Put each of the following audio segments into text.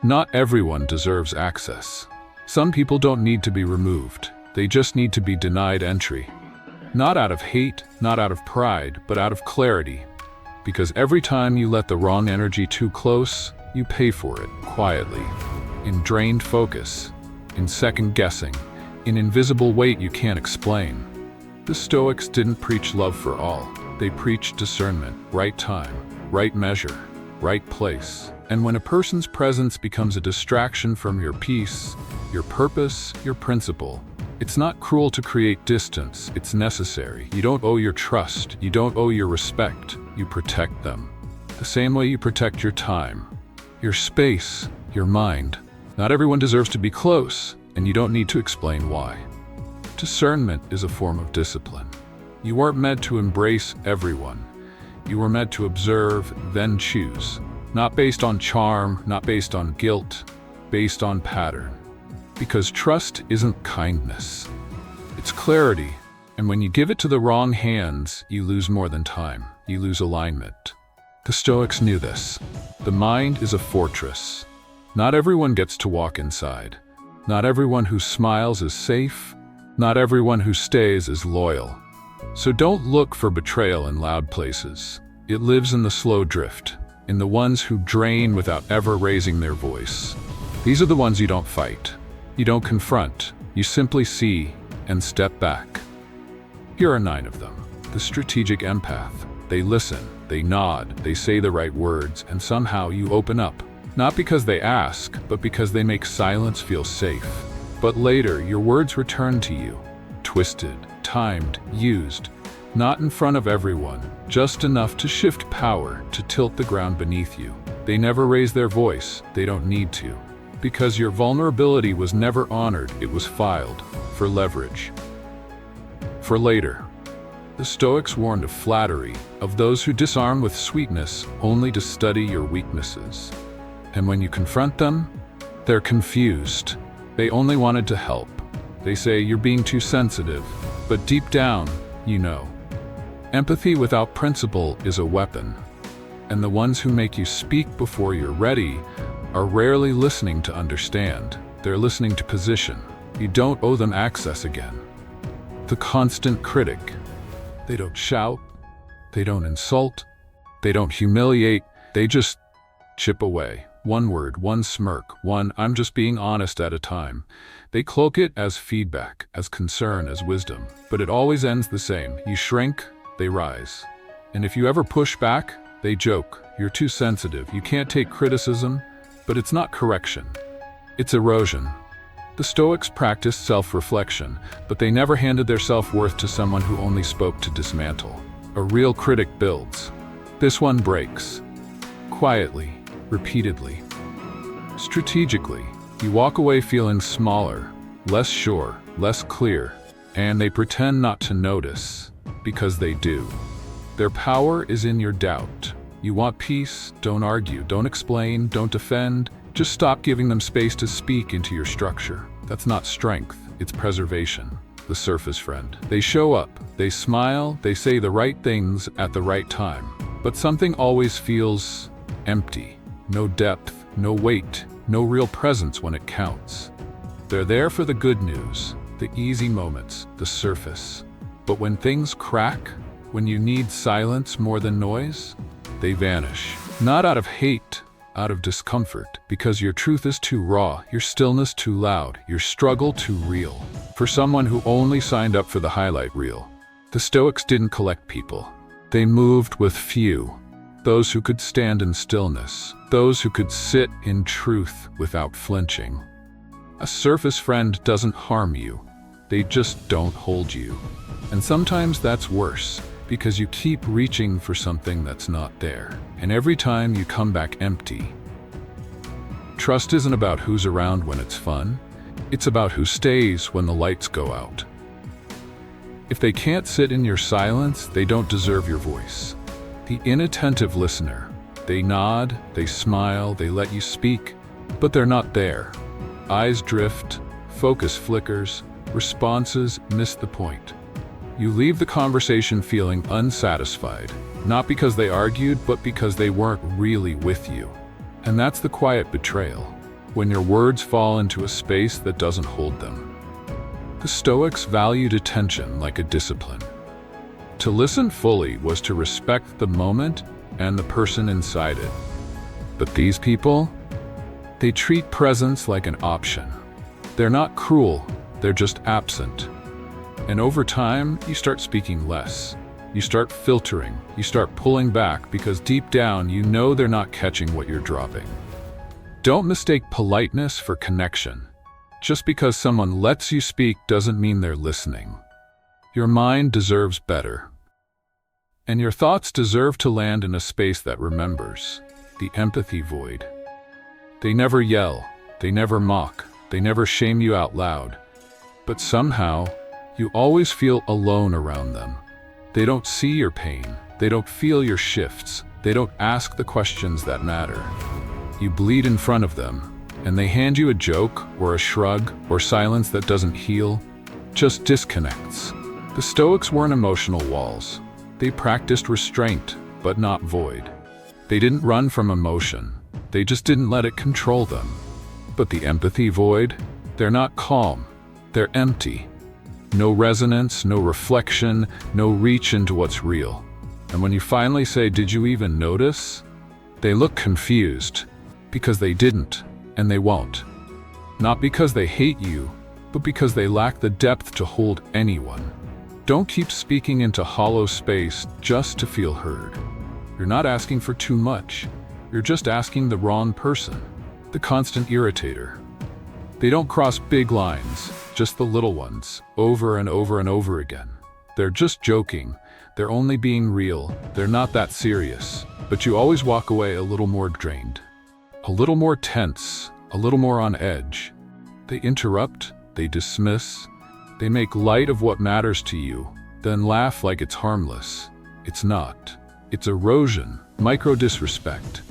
Not everyone deserves access. Some people don't need to be removed. They just need to be denied entry. Not out of hate, not out of pride, but out of clarity. Because every time you let the wrong energy too close, you pay for it quietly. In drained focus, in second guessing, in invisible weight you can't explain. The Stoics didn't preach love for all. They preached discernment, right time, right measure, right place. And when a person's presence becomes a distraction from your peace, your purpose, your principle, it's not cruel to create distance, it's necessary. You don't owe your trust, you don't owe your respect, you protect them. The same way you protect your time, your space, your mind. Not everyone deserves to be close, and you don't need to explain why. Discernment is a form of discipline. You weren't meant to embrace everyone. You were meant to observe, then choose. Not based on charm, not based on guilt, based on pattern. Because trust isn't kindness. It's clarity, and when you give it to the wrong hands, you lose more than time. You lose alignment. The Stoics knew this. The mind is a fortress. Not everyone gets to walk inside. Not everyone who smiles is safe. Not everyone who stays is loyal. So don't look for betrayal in loud places. It lives in the slow drift, in the ones who drain without ever raising their voice. These are the ones you don't fight. You don't confront. You simply see and step back. Here are 9 of them. The strategic empath. They listen, they nod, they say the right words, and somehow you open up. Not because they ask, but because they make silence feel safe. But later, your words return to you. Twisted, timed, used. Not in front of everyone, just enough to shift power, to tilt the ground beneath you. They never raise their voice, they don't need to. Because your vulnerability was never honored, it was filed, for leverage. For later. The Stoics warned of flattery, of those who disarm with sweetness only to study your weaknesses. And when you confront them, they're confused. They only wanted to help. They say you're being too sensitive, but deep down, you know. Empathy without principle is a weapon. And the ones who make you speak before you're ready are rarely listening to understand. They're listening to position. You don't owe them access again. The constant critic. They don't shout. They don't insult. They don't humiliate. They just chip away. One word, one smirk, one "I'm just being honest" at a time. They cloak it as feedback, as concern, as wisdom. But it always ends the same. You shrink, they rise. And if you ever push back, they joke. You're too sensitive. You can't take criticism. But it's not correction. It's erosion. The Stoics practiced self-reflection, but they never handed their self-worth to someone who only spoke to dismantle. A real critic builds. This one breaks. Quietly, repeatedly. Strategically, you walk away feeling smaller, less sure, less clear, and they pretend not to notice, because they do. Their power is in your doubt. You want peace, don't argue, don't explain, don't defend. Just stop giving them space to speak into your structure. That's not strength, it's preservation. The surface friend. They show up, they smile, they say the right things at the right time. But something always feels empty. No depth, no weight, no real presence when it counts. They're there for the good news, the easy moments, the surface. But when things crack, when you need silence more than noise, they vanish. Not out of hate, out of discomfort, because your truth is too raw, your stillness too loud, your struggle too real. For someone who only signed up for the highlight reel, the Stoics didn't collect people. They moved with few. Those who could stand in stillness, those who could sit in truth without flinching. A surface friend doesn't harm you, they just don't hold you. And sometimes that's worse, because you keep reaching for something that's not there. And every time you come back empty. Trust isn't about who's around when it's fun, it's about who stays when the lights go out. If they can't sit in your silence, they don't deserve your voice. The inattentive listener. They nod, they smile, they let you speak, but they're not there. Eyes drift, focus flickers, responses miss the point. You leave the conversation feeling unsatisfied, not because they argued, but because they weren't really with you. And that's the quiet betrayal. when your words fall into a space that doesn't hold them. The Stoics valued attention like a discipline. To listen fully was to respect the moment and the person inside it. But these people, they treat presence like an option. They're not cruel, they're just absent. And over time, you start speaking less. You start filtering, you start pulling back because deep down you know they're not catching what you're dropping. Don't mistake politeness for connection. Just because someone lets you speak doesn't mean they're listening. Your mind deserves better. And your thoughts deserve to land in a space that remembers, the empathy void. They never yell, they never mock, they never shame you out loud. But somehow, you always feel alone around them. They don't see your pain, they don't feel your shifts, they don't ask the questions that matter. You bleed in front of them, and they hand you a joke or a shrug or silence that doesn't heal, just disconnects. The Stoics weren't emotional walls. They practiced restraint, but not void. They didn't run from emotion, they just didn't let it control them. But the empathy void, they're not calm, they're empty. No resonance, no reflection, no reach into what's real. And when you finally say, "Did you even notice?" they look confused, because they didn't, and they won't. Not because they hate you, but because they lack the depth to hold anyone. Don't keep speaking into hollow space just to feel heard. You're not asking for too much. You're just asking the wrong person, the constant irritator. They don't cross big lines, just the little ones, over and over and over again. They're just joking. They're only being real. They're not that serious. But you always walk away a little more drained, a little more tense, a little more on edge. They interrupt, they dismiss, they make light of what matters to you, then laugh like it's harmless. It's not. It's erosion, micro-disrespect,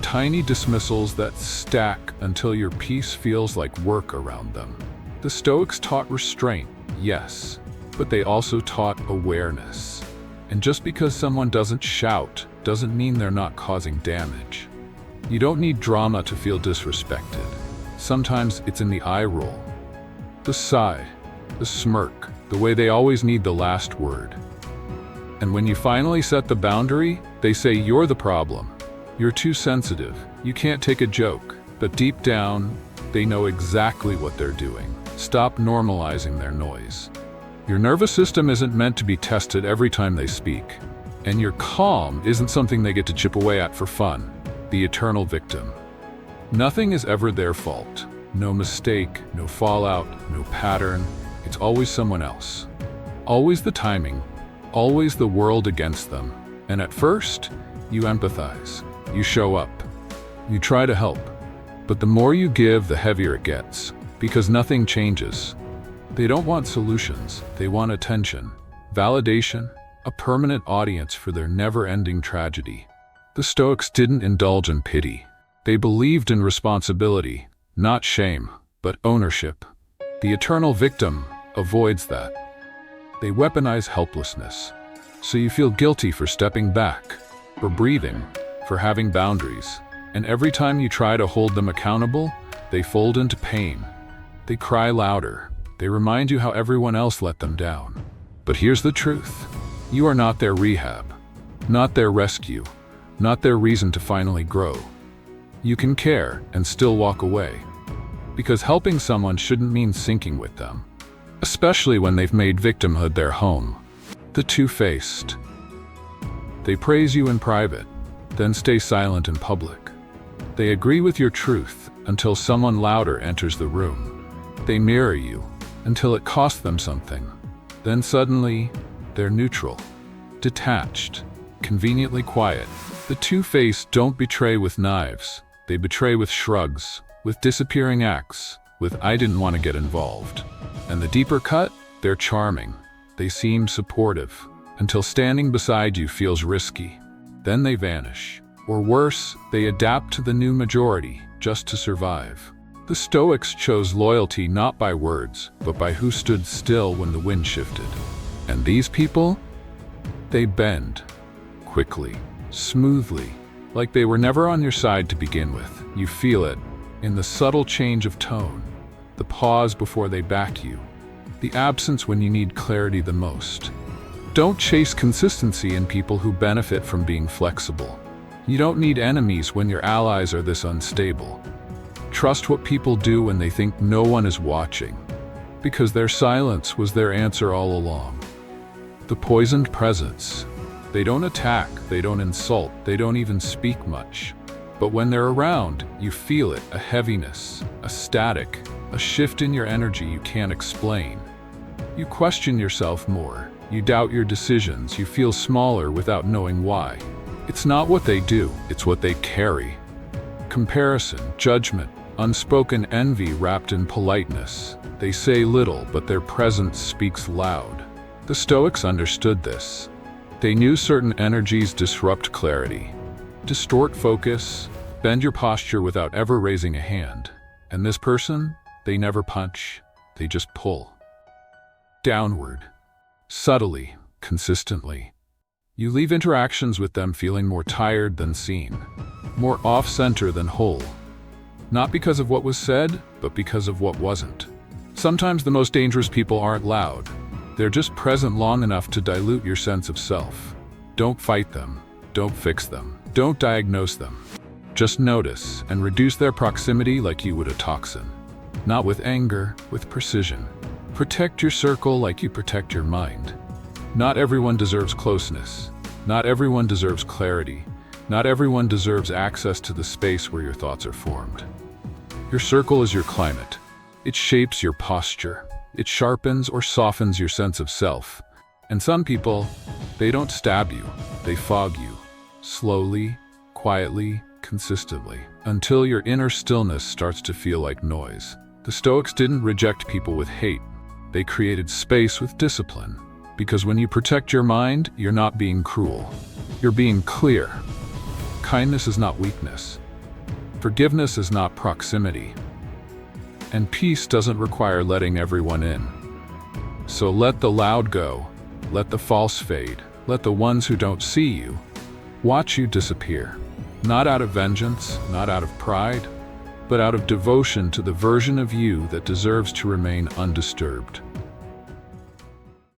tiny dismissals that stack until your peace feels like work around them. The Stoics taught restraint, yes, but they also taught awareness. And just because someone doesn't shout doesn't mean they're not causing damage. You don't need drama to feel disrespected. Sometimes it's in the eye roll, the sigh, the smirk, the way they always need the last word. And when you finally set the boundary, they say you're the problem. You're too sensitive. You can't take a joke. But deep down, they know exactly what they're doing. Stop normalizing their noise. Your nervous system isn't meant to be tested every time they speak. And your calm isn't something they get to chip away at for fun. The eternal victim. Nothing is ever their fault. No mistake, no fallout, no pattern. It's always someone else. Always the timing. Always the world against them. And at first, you empathize. You show up. You try to help. But the more you give, the heavier it gets. Because nothing changes. They don't want solutions. They want attention, validation, a permanent audience for their never-ending tragedy. The Stoics didn't indulge in pity. They believed in responsibility, not shame, but ownership. The eternal victim avoids that. They weaponize helplessness. So you feel guilty for stepping back, for breathing, for having boundaries. And every time you try to hold them accountable, they fold into pain. They cry louder. They remind you how everyone else let them down. But here's the truth. You are not their rehab, not their rescue, not their reason to finally grow. You can care and still walk away. Because helping someone shouldn't mean sinking with them. Especially when they've made victimhood their home. The two-faced. They praise you in private, then stay silent in public. They agree with your truth until someone louder enters the room. They mirror you until it costs them something. Then suddenly, they're neutral, detached, conveniently quiet. The two-faced don't betray with knives. They betray with shrugs, with disappearing acts, with "I didn't want to get involved." And the deeper cut, they're charming. They seem supportive, until standing beside you feels risky. Then they vanish. Or worse, they adapt to the new majority, just to survive. The Stoics chose loyalty not by words, but by who stood still when the wind shifted. And these people? They bend. Quickly, smoothly, like they were never on your side to begin with. You feel it. in the subtle change of tone, the pause before they back you, the absence when you need clarity the most. Don't chase consistency in people who benefit from being flexible. You don't need enemies when your allies are this unstable. Trust what people do when they think no one is watching, because their silence was their answer all along. The poisoned presence. They don't attack, they don't insult, they don't even speak much. But when they're around, you feel it, a heaviness, a static, a shift in your energy you can't explain. You question yourself more, you doubt your decisions, you feel smaller without knowing why. It's not what they do, it's what they carry. Comparison, judgment, unspoken envy wrapped in politeness. They say little, but their presence speaks loud. The Stoics understood this. They knew certain energies disrupt clarity, distort focus, bend your posture without ever raising a hand. And this person, they never punch, they just pull. Downward. Subtly, consistently. You leave interactions with them feeling more tired than seen, more off-center than whole. Not because of what was said, but because of what wasn't. Sometimes the most dangerous people aren't loud. They're just present long enough to dilute your sense of self. Don't fight them. Don't fix them. Don't diagnose them. Just notice and reduce their proximity like you would a toxin. Not with anger, with precision. Protect your circle like you protect your mind. Not everyone deserves closeness. Not everyone deserves clarity. Not everyone deserves access to the space where your thoughts are formed. Your circle is your climate. It shapes your posture. It sharpens or softens your sense of self. And some people, they don't stab you, they fog you. Slowly, quietly, consistently, until your inner stillness starts to feel like noise. The Stoics didn't reject people with hate. They created space with discipline. Because when you protect your mind, you're not being cruel. You're being clear. Kindness is not weakness. Forgiveness is not proximity. And peace doesn't require letting everyone in. So let the loud go. Let the false fade. Let the ones who don't see you watch you disappear. Not out of vengeance, not out of pride, but out of devotion to the version of you that deserves to remain undisturbed.